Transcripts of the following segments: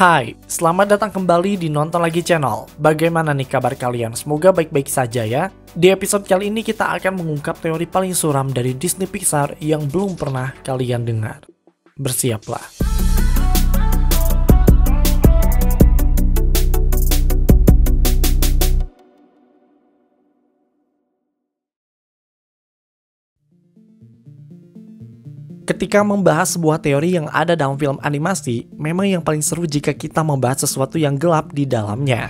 Hai, selamat datang kembali di Nonton Lagi Channel. Bagaimana nih kabar kalian? Semoga baik-baik saja ya. Di episode kali ini kita akan mengungkap teori paling suram dari Disney Pixar yang belum pernah kalian dengar. Bersiaplah. Ketika membahas sebuah teori yang ada dalam film animasi, memang yang paling seru jika kita membahas sesuatu yang gelap di dalamnya.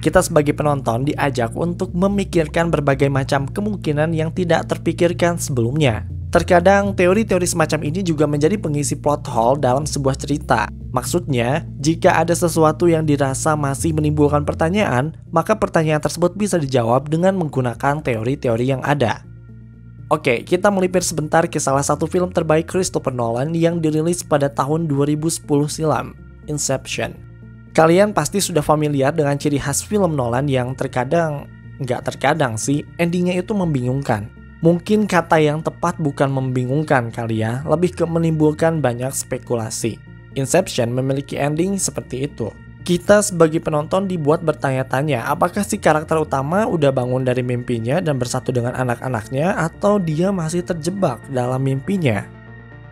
Kita sebagai penonton diajak untuk memikirkan berbagai macam kemungkinan yang tidak terpikirkan sebelumnya. Terkadang teori-teori semacam ini juga menjadi pengisi plot hole dalam sebuah cerita. Maksudnya, jika ada sesuatu yang dirasa masih menimbulkan pertanyaan, maka pertanyaan tersebut bisa dijawab dengan menggunakan teori-teori yang ada. Oke, kita melipir sebentar ke salah satu film terbaik Christopher Nolan yang dirilis pada tahun 2010 silam, Inception. Kalian pasti sudah familiar dengan ciri khas film Nolan yang nggak terkadang sih, endingnya itu membingungkan. Mungkin kata yang tepat bukan membingungkan kali ya, lebih ke menimbulkan banyak spekulasi. Inception memiliki ending seperti itu. Kita sebagai penonton dibuat bertanya-tanya, apakah si karakter utama udah bangun dari mimpinya dan bersatu dengan anak-anaknya, atau dia masih terjebak dalam mimpinya?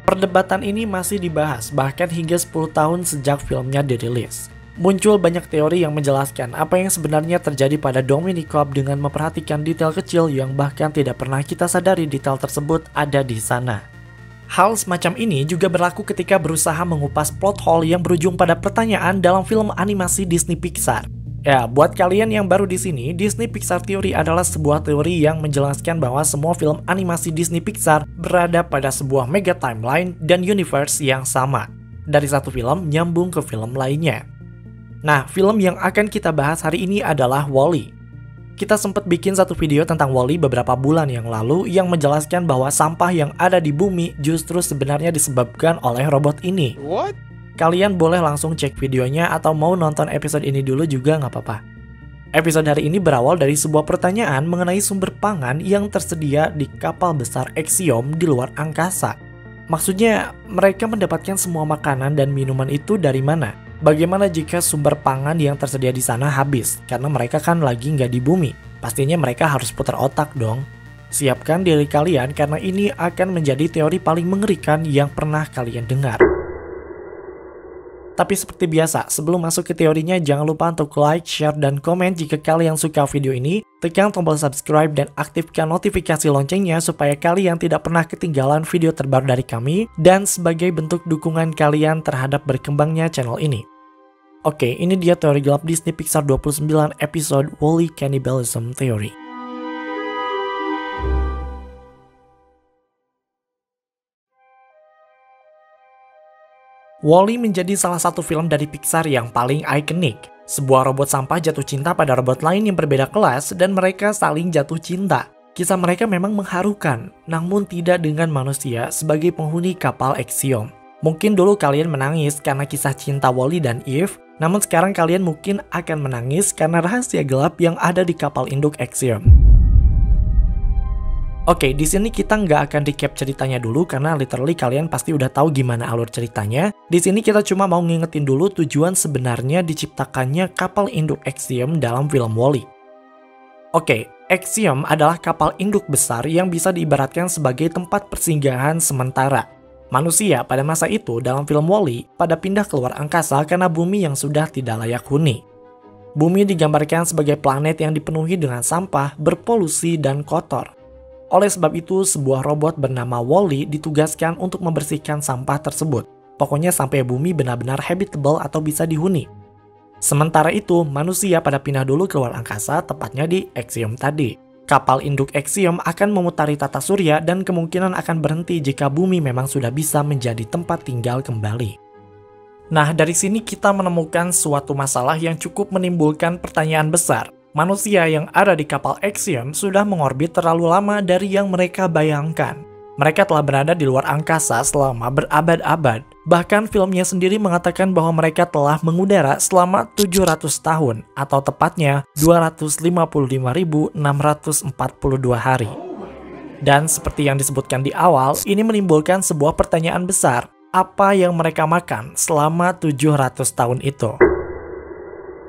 Perdebatan ini masih dibahas bahkan hingga 10 tahun sejak filmnya dirilis. Muncul banyak teori yang menjelaskan apa yang sebenarnya terjadi pada Dominic Cobb dengan memperhatikan detail kecil yang bahkan tidak pernah kita sadari detail tersebut ada di sana. Hal semacam ini juga berlaku ketika berusaha mengupas plot hole yang berujung pada pertanyaan dalam film animasi Disney Pixar. Ya, buat kalian yang baru di sini, Disney Pixar Theory adalah sebuah teori yang menjelaskan bahwa semua film animasi Disney Pixar berada pada sebuah mega timeline dan universe yang sama. Dari satu film nyambung ke film lainnya. Nah, film yang akan kita bahas hari ini adalah WALL-E. Kita sempat bikin satu video tentang WALL-E beberapa bulan yang lalu yang menjelaskan bahwa sampah yang ada di bumi justru sebenarnya disebabkan oleh robot ini. What? Kalian boleh langsung cek videonya atau mau nonton episode ini dulu juga nggak apa-apa. Episode hari ini berawal dari sebuah pertanyaan mengenai sumber pangan yang tersedia di kapal besar Axiom di luar angkasa. Maksudnya, mereka mendapatkan semua makanan dan minuman itu dari mana? Bagaimana jika sumber pangan yang tersedia di sana habis? Karena mereka kan lagi nggak di bumi. Pastinya mereka harus putar otak dong. Siapkan diri kalian karena ini akan menjadi teori paling mengerikan yang pernah kalian dengar. Tapi seperti biasa, sebelum masuk ke teorinya jangan lupa untuk like, share, dan komen jika kalian suka video ini. Tekan tombol subscribe dan aktifkan notifikasi loncengnya supaya kalian tidak pernah ketinggalan video terbaru dari kami dan sebagai bentuk dukungan kalian terhadap berkembangnya channel ini. Oke, ini dia teori gelap Disney Pixar 29 episode WALL-E Cannibalism Theory. WALL-E menjadi salah satu film dari Pixar yang paling ikonik. Sebuah robot sampah jatuh cinta pada robot lain yang berbeda kelas dan mereka saling jatuh cinta. Kisah mereka memang mengharukan, namun tidak dengan manusia sebagai penghuni kapal Axiom. Mungkin dulu kalian menangis karena kisah cinta WALL-E dan Eve, namun sekarang kalian mungkin akan menangis karena rahasia gelap yang ada di kapal induk Axiom. Oke, di sini kita nggak akan recap ceritanya dulu karena literally kalian pasti udah tahu gimana alur ceritanya. Di sini kita cuma mau ngingetin dulu tujuan sebenarnya diciptakannya kapal induk Axiom dalam film WALL-E. Oke, Axiom adalah kapal induk besar yang bisa diibaratkan sebagai tempat persinggahan sementara. Manusia pada masa itu dalam film WALL-E pada pindah keluar angkasa karena bumi yang sudah tidak layak huni. Bumi digambarkan sebagai planet yang dipenuhi dengan sampah, berpolusi, dan kotor. Oleh sebab itu, sebuah robot bernama WALL-E ditugaskan untuk membersihkan sampah tersebut. Pokoknya sampai bumi benar-benar habitable atau bisa dihuni. Sementara itu, manusia pada pindah dulu keluar angkasa, tepatnya di Axiom tadi. Kapal induk Axiom akan memutari tata surya dan kemungkinan akan berhenti jika bumi memang sudah bisa menjadi tempat tinggal kembali. Nah, dari sini kita menemukan suatu masalah yang cukup menimbulkan pertanyaan besar. Manusia yang ada di kapal Axiom sudah mengorbit terlalu lama dari yang mereka bayangkan. Mereka telah berada di luar angkasa selama berabad-abad. Bahkan filmnya sendiri mengatakan bahwa mereka telah mengudara selama 700 tahun, atau tepatnya 255.642 hari. Dan seperti yang disebutkan di awal, ini menimbulkan sebuah pertanyaan besar. apa yang mereka makan selama 700 tahun itu.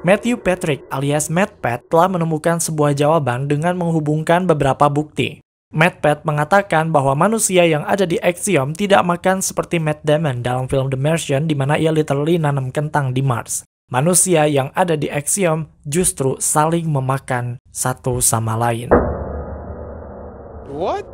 Matthew Patrick alias MattPat telah menemukan sebuah jawaban dengan menghubungkan beberapa bukti. MattPat mengatakan bahwa manusia yang ada di Axiom tidak makan seperti Matt Damon dalam film The Martian di mana ia literally nanam kentang di Mars. Manusia yang ada di Axiom justru saling memakan satu sama lain. What?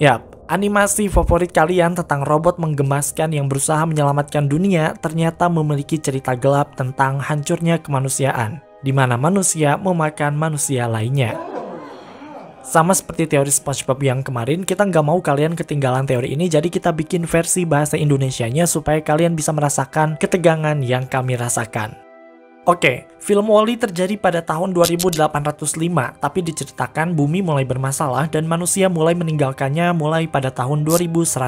Yap, animasi favorit kalian tentang robot menggemaskan yang berusaha menyelamatkan dunia ternyata memiliki cerita gelap tentang hancurnya kemanusiaan, di mana manusia memakan manusia lainnya. Sama seperti teori SpongeBob yang kemarin, kita nggak mau kalian ketinggalan teori ini, jadi kita bikin versi bahasa Indonesianya supaya kalian bisa merasakan ketegangan yang kami rasakan. Oke, film WALL-E terjadi pada tahun 2805, tapi diceritakan bumi mulai bermasalah dan manusia mulai meninggalkannya mulai pada tahun 2105.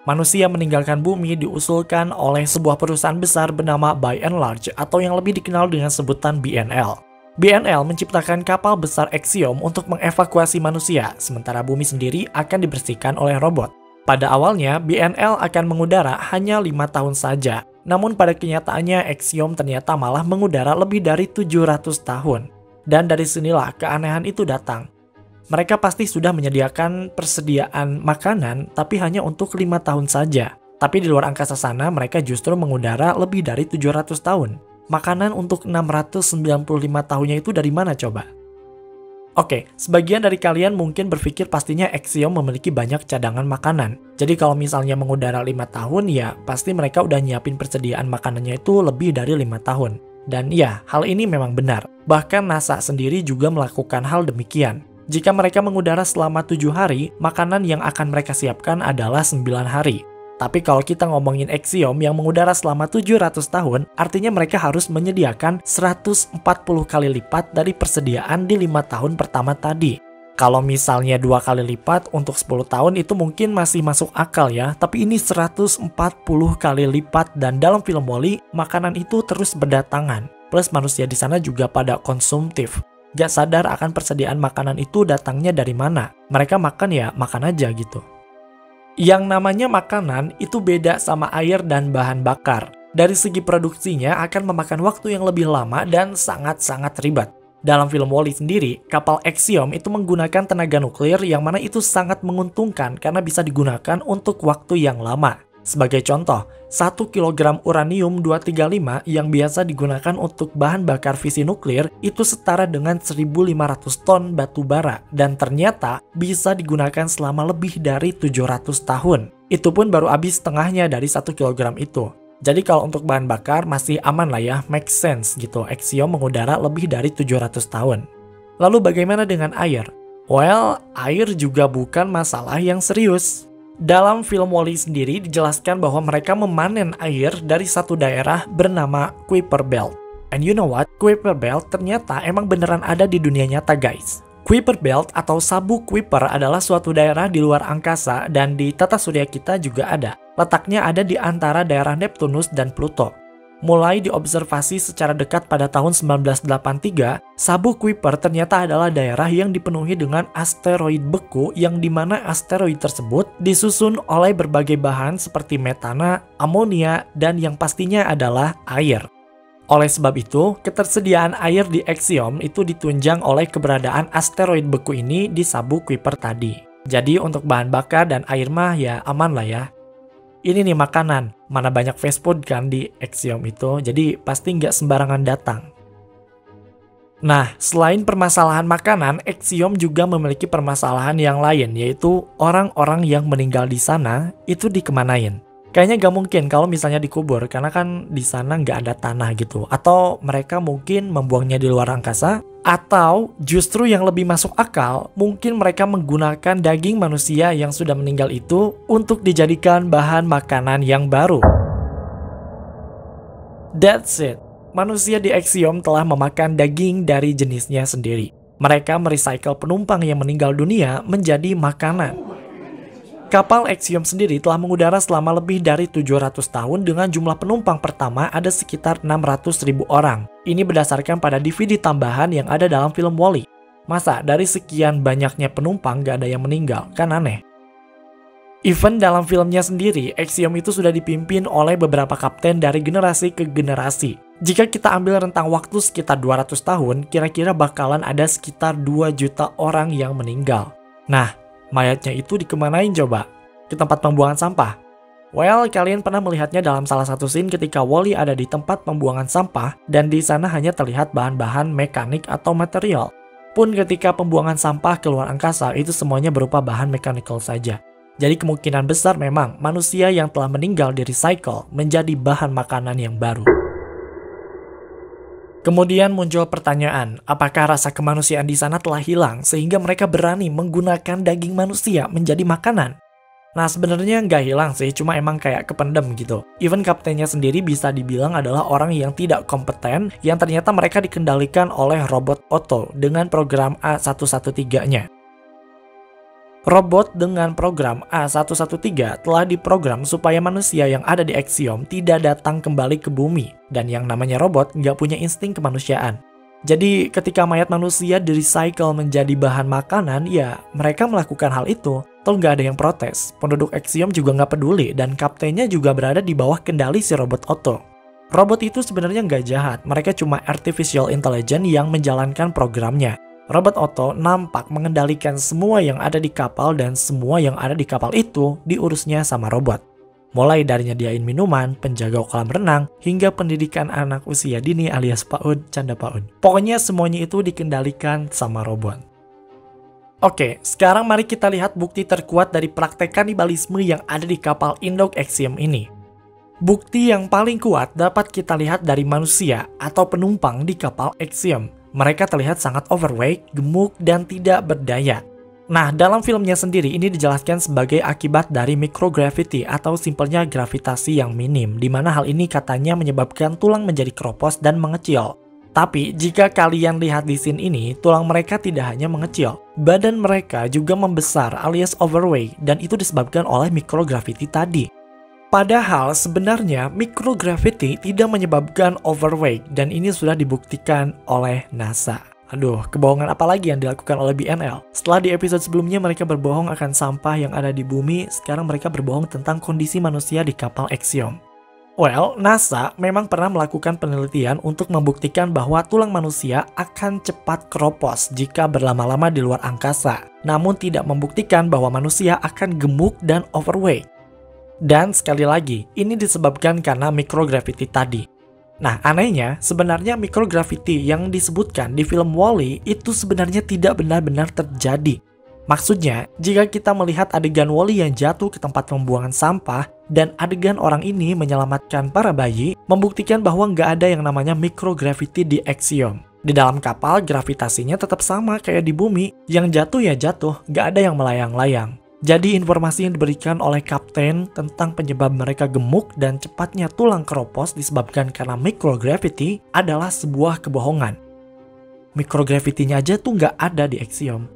Manusia meninggalkan bumi diusulkan oleh sebuah perusahaan besar bernama By and Large atau yang lebih dikenal dengan sebutan BNL. BNL menciptakan kapal besar Axiom untuk mengevakuasi manusia, sementara bumi sendiri akan dibersihkan oleh robot. Pada awalnya, BNL akan mengudara hanya 5 tahun saja. Namun pada kenyataannya, Axiom ternyata malah mengudara lebih dari 700 tahun. Dan dari sinilah keanehan itu datang. Mereka pasti sudah menyediakan persediaan makanan, tapi hanya untuk 5 tahun saja. Tapi di luar angkasa sana, mereka justru mengudara lebih dari 700 tahun. Makanan untuk 695 tahunnya itu dari mana coba? Oke, sebagian dari kalian mungkin berpikir pastinya Axiom memiliki banyak cadangan makanan. Jadi kalau misalnya mengudara 5 tahun ya pasti mereka udah nyiapin persediaan makanannya itu lebih dari 5 tahun. Dan ya, hal ini memang benar. Bahkan NASA sendiri juga melakukan hal demikian. Jika mereka mengudara selama 7 hari, makanan yang akan mereka siapkan adalah 9 hari. Tapi kalau kita ngomongin Axiom yang mengudara selama 700 tahun, artinya mereka harus menyediakan 140 kali lipat dari persediaan di 5 tahun pertama tadi. Kalau misalnya 2 kali lipat untuk 10 tahun itu mungkin masih masuk akal ya, tapi ini 140 kali lipat dan dalam film WALL-E, makanan itu terus berdatangan. Plus manusia di sana juga pada konsumtif. Gak sadar akan persediaan makanan itu datangnya dari mana. Mereka makan ya makan aja gitu. Yang namanya makanan itu beda sama air dan bahan bakar. Dari segi produksinya akan memakan waktu yang lebih lama dan sangat-sangat ribet. Dalam film WALL-E sendiri, kapal Axiom itu menggunakan tenaga nuklir yang mana itu sangat menguntungkan karena bisa digunakan untuk waktu yang lama. Sebagai contoh, 1 kg uranium-235 yang biasa digunakan untuk bahan bakar fisi nuklir itu setara dengan 1.500 ton batu bara dan ternyata bisa digunakan selama lebih dari 700 tahun. Itu pun baru habis setengahnya dari 1 kg itu. Jadi kalau untuk bahan bakar masih aman lah ya, make sense gitu. Axiom mengudara lebih dari 700 tahun. Lalu bagaimana dengan air? Well, air juga bukan masalah yang serius. Dalam film WALL-E sendiri dijelaskan bahwa mereka memanen air dari satu daerah bernama Kuiper Belt. And you know what? Kuiper Belt ternyata emang beneran ada di dunia nyata guys. Kuiper Belt atau sabuk Kuiper adalah suatu daerah di luar angkasa dan di tata surya kita juga ada. Letaknya ada di antara daerah Neptunus dan Pluto. Mulai diobservasi secara dekat pada tahun 1983, sabuk Kuiper ternyata adalah daerah yang dipenuhi dengan asteroid beku yang dimana asteroid tersebut disusun oleh berbagai bahan seperti metana, amonia, dan yang pastinya adalah air. Oleh sebab itu, ketersediaan air di Axiom itu ditunjang oleh keberadaan asteroid beku ini di sabuk Kuiper tadi. Jadi untuk bahan bakar dan air mah ya aman lah ya. Ini nih makanan, mana banyak fast food kan di Axiom itu, jadi pasti nggak sembarangan datang. Nah, selain permasalahan makanan, Axiom juga memiliki permasalahan yang lain, yaitu orang-orang yang meninggal di sana itu dikemanain. Kayaknya gak mungkin kalau misalnya dikubur, karena kan di sana nggak ada tanah gitu. Atau mereka mungkin membuangnya di luar angkasa, atau justru yang lebih masuk akal, mungkin mereka menggunakan daging manusia yang sudah meninggal itu untuk dijadikan bahan makanan yang baru. That's it. Manusia di Axiom telah memakan daging dari jenisnya sendiri. Mereka merecycle penumpang yang meninggal dunia menjadi makanan. Kapal Axiom sendiri telah mengudara selama lebih dari 700 tahun dengan jumlah penumpang pertama ada sekitar 600.000 orang. Ini berdasarkan pada DVD tambahan yang ada dalam film WALL-E. Masa dari sekian banyaknya penumpang gak ada yang meninggal? Kan aneh. Even dalam filmnya sendiri, Axiom itu sudah dipimpin oleh beberapa kapten dari generasi ke generasi. Jika kita ambil rentang waktu sekitar 200 tahun, kira-kira bakalan ada sekitar 2 juta orang yang meninggal. Nah, mayatnya itu dikemanain coba? Ke tempat pembuangan sampah? Well, kalian pernah melihatnya dalam salah satu scene ketika Wall-E ada di tempat pembuangan sampah dan di sana hanya terlihat bahan-bahan mekanik atau material. Pun ketika pembuangan sampah keluar angkasa, itu semuanya berupa bahan mechanical saja. Jadi kemungkinan besar memang manusia yang telah meninggal di recycle menjadi bahan makanan yang baru. Kemudian muncul pertanyaan, apakah rasa kemanusiaan di sana telah hilang sehingga mereka berani menggunakan daging manusia menjadi makanan? Nah, sebenarnya nggak hilang sih, cuma emang kayak kependem gitu. Even kaptennya sendiri bisa dibilang adalah orang yang tidak kompeten, yang ternyata mereka dikendalikan oleh robot Otto dengan program A113-nya. Robot dengan program A113 telah diprogram supaya manusia yang ada di Axiom tidak datang kembali ke bumi, dan yang namanya robot nggak punya insting kemanusiaan. Jadi ketika mayat manusia di-recycle menjadi bahan makanan, ya mereka melakukan hal itu, toh nggak ada yang protes. Penduduk Axiom juga nggak peduli, dan kaptennya juga berada di bawah kendali si robot Otto. Robot itu sebenarnya nggak jahat, mereka cuma artificial intelligence yang menjalankan programnya. Robot Otto nampak mengendalikan semua yang ada di kapal dan semua yang ada di kapal itu diurusnya sama robot. Mulai dari nyediain minuman, penjaga kolam renang, hingga pendidikan anak usia dini alias PAUD, canda PAUD. Pokoknya semuanya itu dikendalikan sama robot. Oke, sekarang mari kita lihat bukti terkuat dari praktek kanibalisme yang ada di kapal induk Axiom ini. Bukti yang paling kuat dapat kita lihat dari manusia atau penumpang di kapal Axiom. Mereka terlihat sangat overweight, gemuk, dan tidak berdaya. Nah, dalam filmnya sendiri ini dijelaskan sebagai akibat dari microgravity atau simpelnya gravitasi yang minim, di mana hal ini katanya menyebabkan tulang menjadi keropos dan mengecil. Tapi, jika kalian lihat di scene ini, tulang mereka tidak hanya mengecil, badan mereka juga membesar alias overweight, dan itu disebabkan oleh microgravity tadi. Padahal sebenarnya microgravity tidak menyebabkan overweight dan ini sudah dibuktikan oleh NASA. Aduh, kebohongan apa lagi yang dilakukan oleh BNL? Setelah di episode sebelumnya mereka berbohong akan sampah yang ada di bumi, sekarang mereka berbohong tentang kondisi manusia di kapal Axiom. Well, NASA memang pernah melakukan penelitian untuk membuktikan bahwa tulang manusia akan cepat keropos jika berlama-lama di luar angkasa, namun tidak membuktikan bahwa manusia akan gemuk dan overweight. Dan sekali lagi, ini disebabkan karena microgravity tadi. Nah, anehnya, sebenarnya microgravity yang disebutkan di film Wall-E itu sebenarnya tidak benar-benar terjadi. Maksudnya, jika kita melihat adegan Wall-E yang jatuh ke tempat pembuangan sampah, dan adegan orang ini menyelamatkan para bayi, membuktikan bahwa nggak ada yang namanya microgravity di Axiom. Di dalam kapal, gravitasinya tetap sama kayak di bumi, yang jatuh ya jatuh, nggak ada yang melayang-layang. Jadi informasi yang diberikan oleh kapten tentang penyebab mereka gemuk dan cepatnya tulang keropos disebabkan karena microgravity adalah sebuah kebohongan. Microgravity-nya aja tuh nggak ada di Axiom.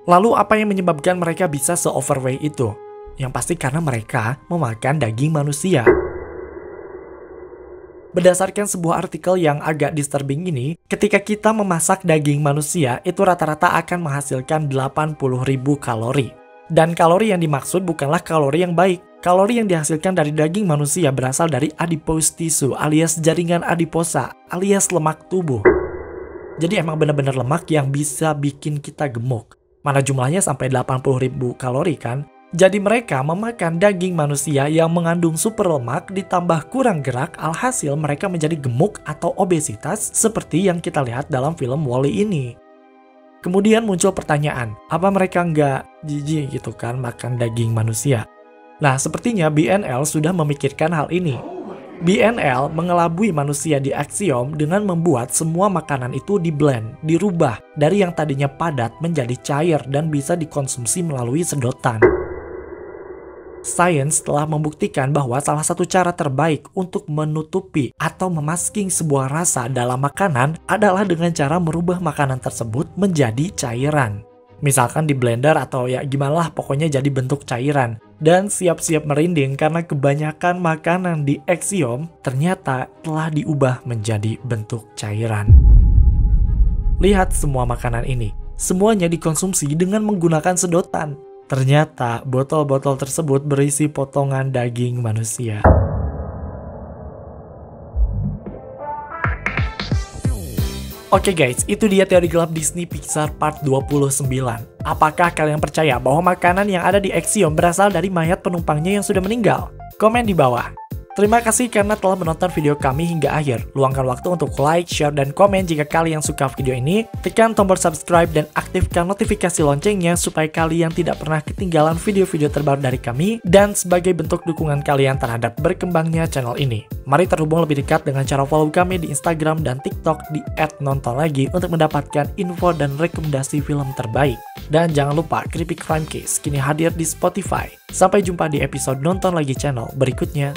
Lalu apa yang menyebabkan mereka bisa se-overweight itu? Yang pasti karena mereka memakan daging manusia. Berdasarkan sebuah artikel yang agak disturbing ini, ketika kita memasak daging manusia, itu rata-rata akan menghasilkan 80.000 kalori. Dan kalori yang dimaksud bukanlah kalori yang baik. Kalori yang dihasilkan dari daging manusia berasal dari adipose tissue alias jaringan adiposa alias lemak tubuh. Jadi emang benar-benar lemak yang bisa bikin kita gemuk. Mana jumlahnya sampai 80.000 kalori kan? Jadi mereka memakan daging manusia yang mengandung super lemak ditambah kurang gerak, alhasil mereka menjadi gemuk atau obesitas seperti yang kita lihat dalam film Wall-E ini. Kemudian muncul pertanyaan, apa mereka nggak jijik gitu kan makan daging manusia? Nah, sepertinya BNL sudah memikirkan hal ini. BNL mengelabui manusia di Axiom dengan membuat semua makanan itu di-blend, dirubah dari yang tadinya padat menjadi cair dan bisa dikonsumsi melalui sedotan. Sains telah membuktikan bahwa salah satu cara terbaik untuk menutupi atau memasking sebuah rasa dalam makanan adalah dengan cara merubah makanan tersebut menjadi cairan. Misalkan di blender atau ya gimana lah pokoknya jadi bentuk cairan. Dan siap-siap merinding karena kebanyakan makanan di Axiom ternyata telah diubah menjadi bentuk cairan. Lihat semua makanan ini, semuanya dikonsumsi dengan menggunakan sedotan. Ternyata botol-botol tersebut berisi potongan daging manusia. Oke guys, itu dia teori gelap Disney Pixar part 29. Apakah kalian percaya bahwa makanan yang ada di Axiom berasal dari mayat penumpangnya yang sudah meninggal? Komen di bawah. Terima kasih karena telah menonton video kami hingga akhir. Luangkan waktu untuk like, share, dan komen jika kalian suka video ini. Tekan tombol subscribe dan aktifkan notifikasi loncengnya supaya kalian tidak pernah ketinggalan video-video terbaru dari kami dan sebagai bentuk dukungan kalian terhadap berkembangnya channel ini. Mari terhubung lebih dekat dengan cara follow kami di Instagram dan TikTok di @nontonlagi untuk mendapatkan info dan rekomendasi film terbaik. Dan jangan lupa Kripik Crime Case kini hadir di Spotify. Sampai jumpa di episode Nonton Lagi channel berikutnya.